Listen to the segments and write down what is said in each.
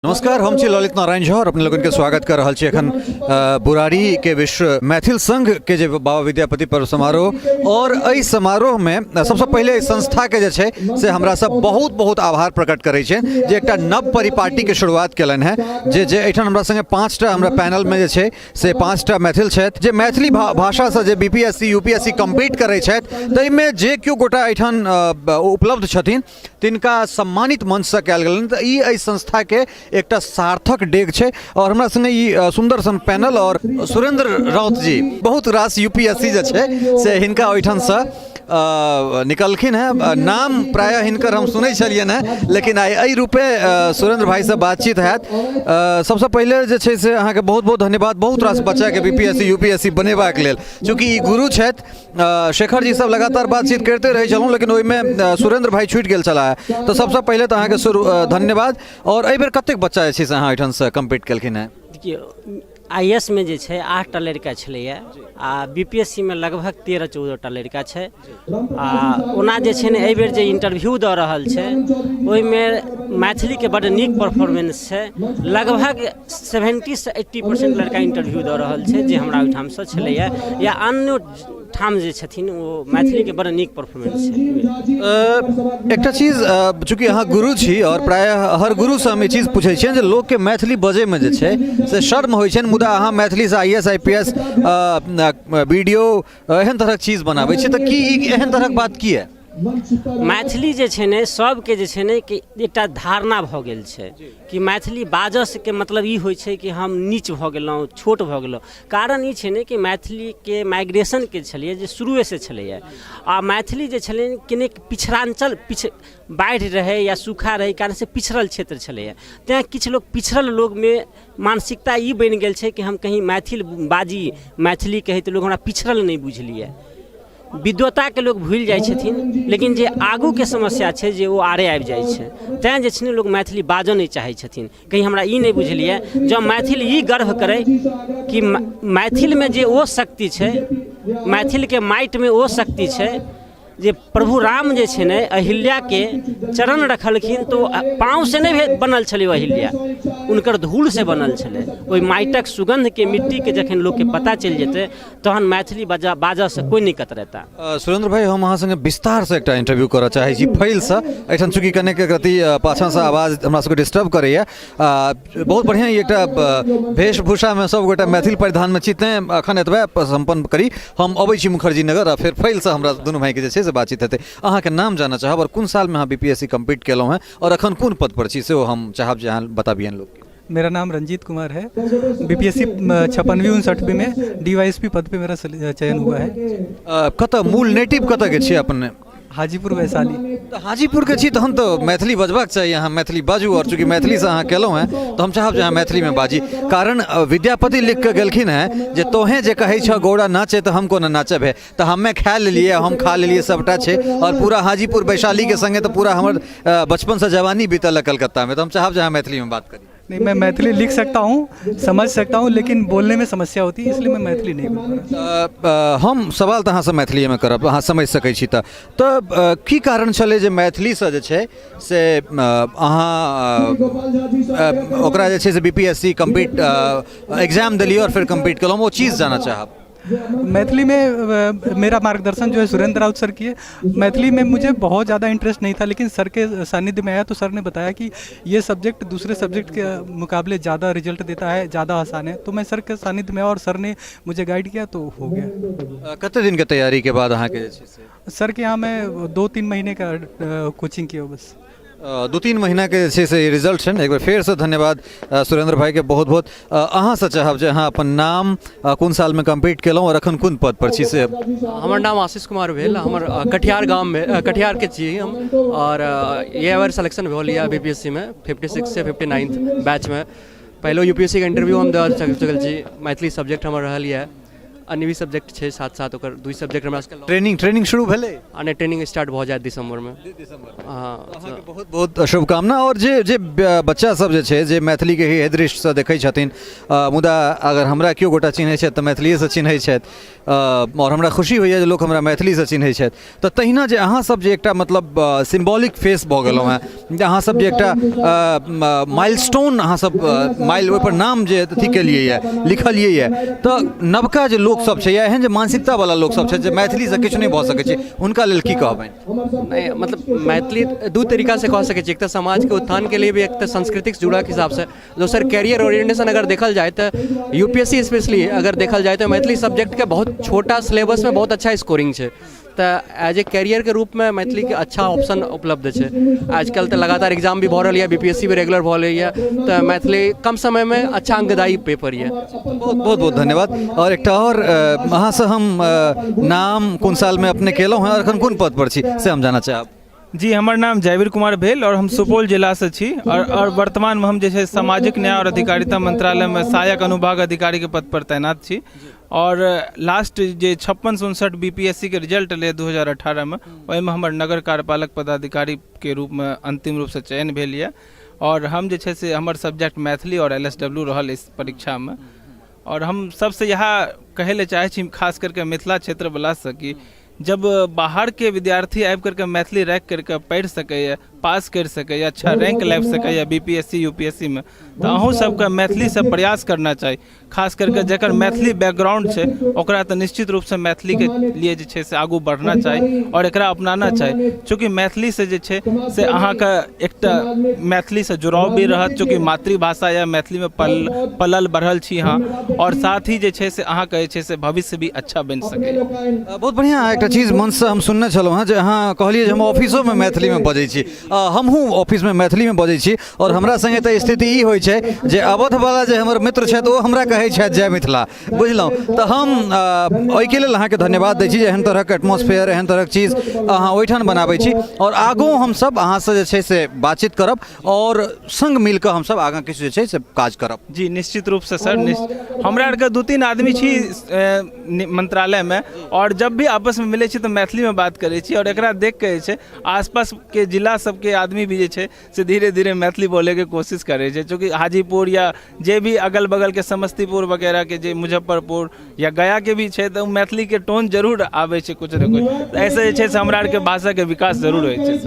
नमस्कार, हम छी ललित नारायण झा और अपने लोगन के स्वागत कर रहल छी एखन बुराड़ी के विश्व मैथिल संघ के जे बाबा विद्यापति पर्व समारोह और एहि समारोह में सबसे पहले इस संस्था के जे छै से हमरा सब बहुत बहुत आभार प्रकट करै छै जे एकटा नव परिपाटी के शुरुआत केलन है जे एठन हमरा संगे 5टा हमरा पैनल में जे छै से 5टा मैथिल छथि जे मैथिली भाषा से जे बीपीएससी यूपीएससी कम्पीट करै छथि तै में जे केओ गोटा एठन उपलब्ध छथिन तिनका सम्मानित मंच से कयल गेलन। तऽ ई एहि संस्था के एकटा सार्थक डेग छै और हमरा संगे ई सुंदर सन पैनल और सुरेंद्र राउत जी बहुत रास यूपीएससी जे छै से हिनका ओइठन से निकलखिन है। नाम प्रायः हिनकर हम सुनै छलियन है, लेकिन आइ एहि रूपे सुरेंद्र भाई से बातचीत हैत। सबसे पहले जे छै से अहाँके बहुत बहुत धन्यवाद बहुत रास बच्चा के बीपीएससी यूपीएससी बनेबाक लेल, चूँकि ई गुरु छथि। शेखर जी सब लगातार बातचीत करते रहे छलहुँ, लेकिन ओहिमे सुरेंद्र भाई छूटि गेल छलाह। तो सबसे पहले तो अहाँके धन्यवाद। और एहि बेर कतेक बच्चा जे छै से अहाँ एहिठाम से कम्पीट केलखिन है? देखिए, आईएएस में जे छै 8टा लड़का छलैया आ बीपीएससी में लगभग 13-14टा लड़का छै। ओना जे छै ने एहि बेर जे इंटरव्यू दऽ रहल छै ओहिमे मैथिली के बड़ नीक परफॉर्मेंस छै। लगभग 70 से 80% लड़का इंटरव्यू दऽ रहल छै जे हमरा ओहिठाम से छलैया या अन्य ठाम जे छथिन ओ मैथिली के बड़ नीक परफॉर्मेंस छै। एकटा चीज, चूँकि अहाँ गुरु छी और प्रायः हर गुरु से हम ई चीज पूछै छियनि जे लोक के मैथिली बजै में जे छै से शर्म होइ छनि, मुदा अहाँ मैथिली से आईएएस आईपीएस वीडियो एहन तरहक चीज बनाबै छी, तऽ की एहन तरहक बात की है? मैथिली जे छै ने सबके जे छै ने कि एकटा धारणा भऽ गेल छै कि मैथिली बाजऽ के मतलब ई होइ छै कि हम नीच भऽ गेलहुँ, छोट भऽ गेलहुँ। कारण ई छै ने कि मैथिली के माइग्रेशन के छलिए जे शुरुए से छलैए आ मैथिली जे छलै कने पिछड़ांचल बाढ़ि रहै या सूखा रहै कारण से पिछड़ल क्षेत्र छलैए। तेँ किछु लोग पिछड़ल लोग में मानसिकता ई बनि गेल छै कि हम कहीं मैथिल बाजी मैथिली कहै तऽ लोग हमरा पिछड़ल नहीं बुझलिए, विद्वता के लोग भूल जाए छथिन, लेकिन जे आगू के समस्या छै जे वो आड़े आबि जाइ छै। तैँ जे छै ने लोग मैथिली बाजऽ नहीं चाहै छथिन। कहीं हमरा ई नहीं बुझलिए जब मैथिल ई गर्व करे कि मैथिल में जे ओ शक्ति छै, मैथिल के माटि में ओ शक्ति छै जे प्रभु राम जे छै ने अहिल्या के चरण रखलखिन तो पाँव से नहीं बनल छलै अहिल्या, उनकर धूल से बनल छलै। ओहि माटिक सुगंध के मिट्टी के जखन लोग के पता चल जेतै तहन मैथिली बाजऽ से कोई नहीं कतरेता। सुरेंद्र भाई, हम अहाँ संगे विस्तार से एकटा इंटरव्यू करऽ चाहै छी फैल से। एठन चूँकि कने के गति पाछा से आवाज हमरा सबके डिस्टर्ब करैया। बहुत बढ़िया ई एकटा वेशभूषा में सब गोटा मैथिल परिधान में चित्ते अखन एतबे संपन्न करी। हम अबै छी मुखर्जी नगर आ फिर फैल से हमरा दुनू भाई के जे छै बातचीत हेतै। अहाँ के नाम जानना चाहब और कोन साल में अहाँ बीपीएससी कम्पीट केलहुँ हैं और अखन कोन पद पर छी सेहो हम चाहब जे अहाँ बताबियन लोग के। मेरा नाम रंजीत कुमार है। बीपीएससी 56-59 में डीवाईएसपी पद पे मेरा चयन हुआ है। कतऽ मूल नेटिव कतऽ के छी अपने? हाजीपुर वैशाली। तो हाजीपुर के छी तहन तो मैथिली बजबाक चाहिए, अहाँ मैथिली बाजू। और चूँकि मैथिली से अहाँ केलहुँ हैं तो हम चाहब जे अहाँ मैथिली में बाजी। कारण विद्यापति लिख के गेलखिन हैं जे तोहें जे कहै छ गौड़ा नाचे तो हमको न नाचब है, तो हमें खा लेलिए हम खा लेलिए सबटा छै। और पूरा हाजीपुर वैशाली के संगे तो पूरा हमर बचपन से जवानी बीतल है कलकत्ता में। तो हम चाहब जे अहाँ मैथिली में बात करी। नहीं, मैं मैथिली लिख सकता हूँ, समझ सकता हूँ, लेकिन बोलने में समस्या होती है, इसलिए मैं मैथिली नहीं बोल रहा। हम सवाल तो अहाँ से मैथिली में करब, अहाँ समझ सकै छी। तऽ की कारण छलै जे मैथिली से जे छै से अहाँ ओकरा जे छै से बीपीएससी कम्पीट एग्जाम दिलिए और फिर कम्पीट केलहुँ, वो चीज़ जानना चाहब। मैथिली में मेरा मार्गदर्शन जो है सुरेंद्र राउत सर की है। मैथिली में मुझे बहुत ज़्यादा इंटरेस्ट नहीं था, लेकिन सर के सानिध्य में आया तो सर ने बताया कि ये सब्जेक्ट दूसरे सब्जेक्ट के मुकाबले ज़्यादा रिजल्ट देता है, ज़्यादा आसान है। तो मैं सर के सानिध्य में और सर ने मुझे गाइड किया तो हो गया। कितने दिन के तैयारी के बाद अहाँ के सर के यहाँ मैं 2-3 महीने का कोचिंग किया बस। 2-3 महीना के जे छै से रिजल्ट छनि। एक बार फेर से धन्यवाद सुरेंद्र भाई के बहुत बहुत। अहाँ से चाहब जे अहाँ अपन नाम कोन साल में कम्पीट केलहुँ और अखन कोन पद पर छी से? हमर नाम आशीष कुमार भेल, हमर कटिहार गाँव में कटिहार के छी हम। और ये बार सिलेक्शन भेल यऽ बीपीएससी में 56 से 59 बैच में। पहले यूपीएससी के इंटरव्यू हम दऽ चुकल छी। मैथिली सब्जेक्ट हमर रहल यऽ अन्य भी सब्जेक्ट छै साथ साथ ओकर 2 सब्जेक्ट हमरा सबके ट्रेनिंग शुरू भेलै? आने ट्रेनिंग स्टार्ट भऽ जायत दिसंबर में। हाँ, अहाँके बहुत बहुत शुभकामना। और जे बच्चा सब जे छै जे मैथिली के ही दृष्टिसँ देखै छथिन, मुदा अगर हमरा केओ गोटा चिन्है छथि तऽ मैथिलीसँ चिन्है छथि, और हमरा खुशी होइए जे लोक हमरा मैथिलीसँ चिन्है छथि। तऽ तहिना जे अहाँ सब जे एकटा मतलब सिम्बॉलिक फेस भऽ गेलहुँ हेँ, जे अहाँ सब जे एकटा माइलस्टोन अहाँ सब ओहिपर नाम जे अथी केलियै यऽ, लिखलियै यऽ, तऽ नवका जे लोक सब छै या एहन जे मानसिकता वाला लोक सब छै जे मैथिलीसँ किछु नहि भऽ सकै छै, हुनका लेल की कहबनि? नहीं मतलब मैथिली 2 तरीका से कह सकै छी। एक तो समाज के उत्थान के लिए भी, एक तो सांस्कृतिक से जुड़ा के हिसाब से। दोसर कैरियर ओरिएंटेशन अगर देखल जाए तो यूपीएससी स्पेशली अगर देखल जाए तो मैथिली सब्जेक्ट के बहुत छोटा सिलेबस में बहुत अच्छा स्कोरिंग है। तो एज ए कैरियर के रूप में मैथिली के अच्छा ऑप्शन उपलब्ध है। आजकल तो लगातार एग्जाम भी भऽ रहल है, बीपीएससी भी रेगुलर भऽ रही है, तो मैथिली कम समय में अच्छा अंकदायी पेपर है। बहुत बहुत धन्यवाद। और एकटा और अहाँ से हम नाम कोन साल में अपने केलहुँ हैं और एखन कोन पद पर छी से हम जानना चाहब? जी, हमर नाम जयवीर कुमार भेल और हम सुपौल जिला से छी, और वर्तमान में हम जे छै सामाजिक न्याय और अधिकारिता मंत्रालय में सहायक अनुभाग अधिकारी के पद पर तैनात छी। और लास्ट जे 56-59 बीपीएससी के रिजल्ट एलै 2018 में, ओहिमे हमर नगर कार्यपालक पदाधिकारी के रूप में अंतिम रूप से चयन भेल यऽ। और हम जे छै से हमर सब्जेक्ट मैथिली और एलएसडब्ल्यू रहल इस परीक्षा में। और हम सबसे यह कहै ले चाहै छी, खास करके मिथिला क्षेत्र वाला से, कि जब बाहर के विद्यार्थी आबि करके मैथिली रैक करके पढ़ि सकैए, पास कर सकैए, अच्छा रैंक लाबि सकैए बीपीएससी यूपीएससी में, तो अहूँ सबके मैथिली से प्रयास करना चाही। खास करके जकर मैथिली बैकग्राउंड छै ओकरा तो निश्चित रूप से मैथिली के लिए जे छै से आगू बढ़ना चाही और एकरा अपनाना चाही। चूँकि मैथिली से जे छै से अहाँके एकटा मैथिली से जुड़ाव भी रहत, चूँकि मातृभाषा या मैथिली में पलल बढ़ल छी अहाँ, और साथ ही जे छै से अहाँके जे छै से भविष्य भी अच्छा बनि सकै। बहुत बढ़िया एकटा चीज मन से हम सुनने छलहुँ हैं जे अहाँ कहलिए जे हम ऑफिसो में मैथिली में बजै छी, हमहूँ ऑफिस में मैथिली में बजै छी। और हमरा संगे तऽ स्थिति ई होइ छै जे अवध वाला जे हमर मित्र छथि ओ हमरा कहै छथि जय मिथिला, बुझलहुँ। तऽ हम ओहिके लेल अहाँके धन्यवाद दै छी जे एहन तरहक एटमॉस्फेयर, एहन तरहक चीज अहाँ ओहिठाम बनाबै छी। और आगू हम सब अहाँ से जे छै से बातचीत करब और संग मिल कऽ हम सब आगाँ किछु जे छै से काज करब। जी निश्चित रूप से सर, हमरा आरके 2-3 आदमी छी मंत्रालय में, और जब भी आपस में मिले छी तो मैथिली में बात करे छी। और एकरा देख के जे छै आसपास के जिला सबके आदमी भी जे छै से धीरे धीरे मैथिली बोले के कोशिश करे छै। चूँकि हाजीपुर या जे भी अगल बगल के समस्तीपुर वगैरह के, जे मुजफ्फरपुर या गया के भी छै, तो मैथिली के टोन जरूर आवे छै कुछ न कुछ। ऐसे जे छै से हमरा आरके भाषा के विकास जरूर होइ छै।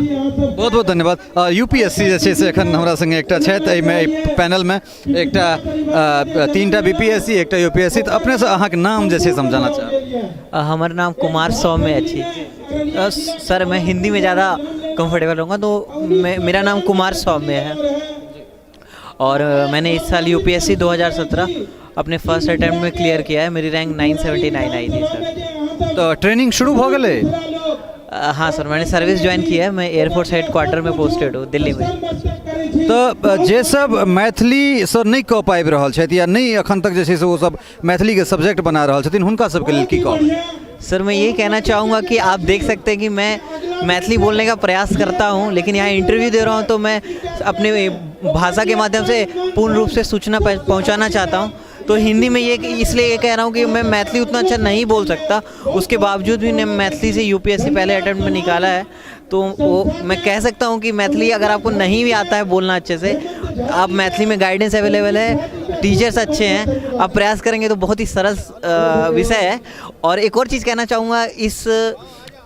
बहुत बहुत धन्यवाद। यूपीएससी जे छै से एखन हमरा संगे एकटा छथि एहिमे पैनल में, एकटा 3टा बीपीएससी, एकटा यूपीएससी। तो अपने से अहाँके नाम जे छै समझाना चाहब? हमारा नाम कुमार सौम्य अच्छी। सर मैं हिंदी में ज़्यादा कंफर्टेबल रहूँगा, तो मेरा नाम कुमार सौम्य है। और मैंने इस साल यूपीएससी 2017 अपने फर्स्ट अटेम्प्ट में क्लियर किया है। मेरी रैंक 979 आई थी सर। तो ट्रेनिंग शुरू हो गए? हाँ सर, मैंने सर्विस ज्वाइन किया है। मैं एयरफोर्स हेडक्वार्टर में पोस्टेड हूँ दिल्ली में। तो जे सब मैथिली से नहीं कह पाबि रहल छथि या नहीं अखन तक जे छै से वो सब मैथिली के सब्जेक्ट बना रहल छथिन, हुनका सबके लेल की कहब? सर मैं ये कहना चाहूँगा कि आप देख सकते हैं कि मैं मैथिली बोलने का प्रयास करता हूँ, लेकिन यहाँ इंटरव्यू दे रहा हूँ तो मैं अपने भाषा के माध्यम से पूर्ण रूप से सूचना पहुँचाना चाहता हूँ। तो हिंदी में ये इसलिए ये कह रहा हूँ कि मैं मैथिली उतना अच्छा नहीं बोल सकता, उसके बावजूद भी मैंने मैथिली से यूपीएससी पहले अटेम्प्ट में निकाला है। तो वो मैं कह सकता हूँ कि मैथिली अगर आपको नहीं भी आता है बोलना अच्छे से, आप मैथिली में गाइडेंस अवेलेबल है, टीचर्स अच्छे हैं, आप प्रयास करेंगे तो बहुत ही सरल विषय है। और एक और चीज़ कहना चाहूँगा,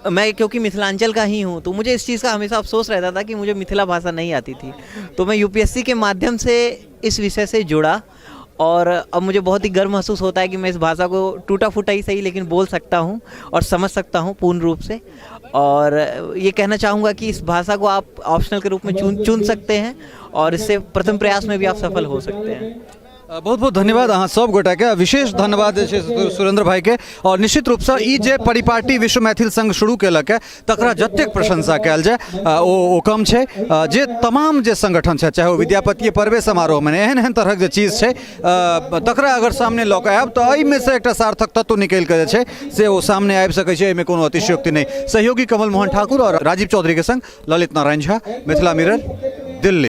मैं क्योंकि मिथिलांचल का ही हूँ तो मुझे इस चीज़ का हमेशा अफसोस रहता था कि मुझे मिथिला भाषा नहीं आती थी। तो मैं यूपीएससी के माध्यम से इस विषय से जुड़ा, और अब मुझे बहुत ही गर्व महसूस होता है कि मैं इस भाषा को टूटा फूटा ही सही लेकिन बोल सकता हूँ और समझ सकता हूँ पूर्ण रूप से। और ये कहना चाहूँगा कि इस भाषा को आप ऑप्शनल के रूप में चुन सकते हैं, और इससे प्रथम प्रयास में भी आप सफल हो सकते हैं। बहुत बहुत धन्यवाद अहाँ सब गोटा के, विशेष धन्यवाद सुरेंद्र भाई के। और निश्चित रूप से ई जे परिपाटी विश्व मैथिल संघ शुरू केलक है तकरा जतेक प्रशंसा कयल जाय ओ कम छै। जे तमाम जे संगठन छै, चाहे वो विद्यापति पर्व समारोह में एहन एहन तरह जे चीज छै तकरा अगर सामने लऽ कऽ आयब तऽ एहिमे से एकटा सार्थक तत्व निकलि कऽ जे छै से ओ सामने आबि सकै छै, एहिमे कोनो अतिशयोक्ति नहीं। सहयोगी कमल मोहन ठाकुर और राजीव चौधरी के संग ललित नारायण झा, मिथिला मिरर, दिल्ली।